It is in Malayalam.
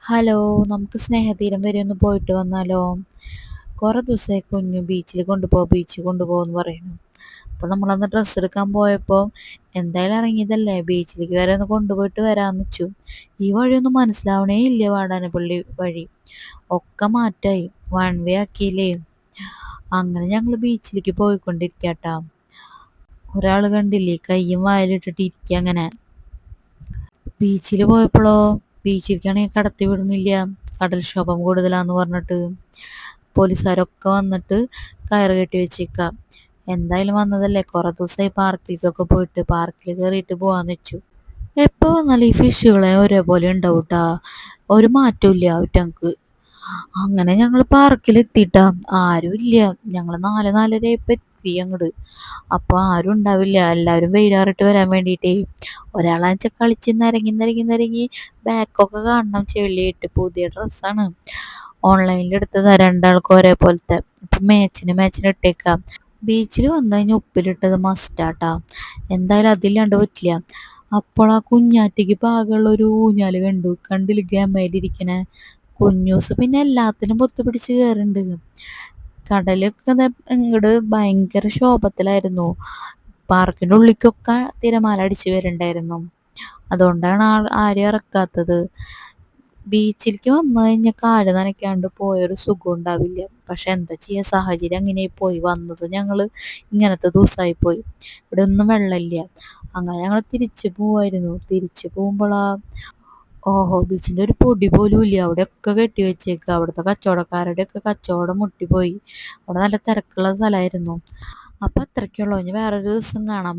ഹലോ, നമുക്ക് സ്നേഹതീരം വരെ ഒന്ന് പോയിട്ട് വന്നാലോ? കുറേ ദിവസമായി കുഞ്ഞു ബീച്ചിൽ കൊണ്ടുപോകുമെന്ന് പറയുന്നു. അപ്പോൾ നമ്മളന്ന് ഡ്രസ്സ് എടുക്കാൻ പോയപ്പോൾ എന്തായാലും ഇറങ്ങിയതല്ലേ, ബീച്ചിലേക്ക് വരെ ഒന്ന് കൊണ്ടുപോയിട്ട് വരാമെന്ന് വെച്ചു. ഈ വഴിയൊന്നും മനസ്സിലാവണേ ഇല്ല, വാടാനപ്പള്ളി വഴി ഒക്കെ മാറ്റായി, വൺ വേ ആക്കിയില്ലേ. അങ്ങനെ ഞങ്ങൾ ബീച്ചിലേക്ക് പോയിക്കൊണ്ടിരിക്കട്ടാ. ഒരാൾ കണ്ടില്ലേ, കയ്യും വായിലിട്ടിട്ട് ഇരിക്കുക. അങ്ങനെ ബീച്ചിൽ പോയപ്പോഴോ, ബീച്ചിലേക്കാണെങ്കിൽ കടത്തി വിടുന്നില്ല, കടൽക്ഷോഭം കൂടുതലാന്ന് പറഞ്ഞിട്ട്. പോലീസുകാരൊക്കെ വന്നിട്ട് കയറ് കെട്ടി വെച്ചേക്കാം. എന്തായാലും വന്നതല്ലേ, കുറെ ദിവസമായി പാർക്കിലേക്കൊക്കെ പോയിട്ട്, പാർക്കിൽ കയറിയിട്ട് പോവാന്ന് വെച്ചു. എപ്പോൾ വന്നാലും ഈ ഫിഷുകളെ ഒരേപോലെ ഉണ്ടാവൂട്ടാ, ഒരു മാറ്റവും ഇല്ല അവറ്റങ്ങൾക്ക്. അങ്ങനെ ഞങ്ങൾ പാർക്കിൽ എത്തിയിട്ടാ, ആരും ഇല്ല. ഞങ്ങൾ 4:30 എത്തി അങ്ങോട്ട്. അപ്പോൾ ആരും ഉണ്ടാവില്ല, എല്ലാവരും വെയിലാറിട്ട് വരാൻ വേണ്ടിയിട്ടേ. ഒരാളാച്ച കളിച്ച് നിരങ്ങി നിരങ്ങി നിരങ്ങി ബാക്കൊക്കെ കാണണം, ചെളിയിട്ട്. പുതിയ ഡ്രസ്സാണ്, ഓൺലൈനിൽ എടുത്തതാ, രണ്ടാൾക്കും ഒരേപോലത്തെ. ഇപ്പം മാച്ചിന് ഇട്ടേക്കാം. ബീച്ചിൽ വന്നു കഴിഞ്ഞാൽ ഉപ്പിലിട്ടത് മസ്റ്റാട്ടാ, എന്തായാലും അതില്ലാണ്ട് പറ്റില്ല. അപ്പോൾ ആ കുഞ്ഞാറ്റയ്ക്ക് പാകമുള്ള ഒരു ഊഞ്ഞാല് കണ്ടില്ല, ഗമയിലിരിക്കണേ കുഞ്ഞൂസ്. പിന്നെ എല്ലാത്തിനും പൊത്ത് പിടിച്ച് കയറുന്നുണ്ട്. കടലൊക്കെ ഇങ്ങോട്ട് ഭയങ്കര ശോഭത്തിലായിരുന്നു. പാർക്കിൻ്റെ ഉള്ളിലേക്കൊക്കെ തിരമാല അടിച്ച് വരുന്നുണ്ടായിരുന്നു. അതുകൊണ്ടാണ് ആരും ഇറക്കാത്തത്. ബീച്ചിലേക്ക് വന്നു കഴിഞ്ഞാൽ കാല് നനയ്ക്കാണ്ട് പോയൊരു സുഖം ഉണ്ടാവില്ല. പക്ഷെ എന്താ ചെയ്യുക, സാഹചര്യം അങ്ങനെ പോയി. വന്നത് ഞങ്ങൾ ഇങ്ങനത്തെ ദിവസമായി പോയി, ഇവിടെ ഒന്നും വെള്ളമില്ല. അങ്ങനെ ഞങ്ങൾ തിരിച്ചു പോവായിരുന്നു. തിരിച്ചു പോകുമ്പോഴാ, ഓഹോ, ബീച്ചിൻ്റെ ഒരു പൊടി പോലും ഇല്ല. അവിടെയൊക്കെ കെട്ടി വെച്ചേക്കുക. അവിടുത്തെ കച്ചവടക്കാരുടെ ഒക്കെ കച്ചവടം മുട്ടിപ്പോയി. അവിടെ നല്ല തിരക്കുള്ള സ്ഥലമായിരുന്നു. അപ്പം അത്രയ്ക്കുള്ളൂ. ഇനി വേറൊരു ദിവസം കാണാം.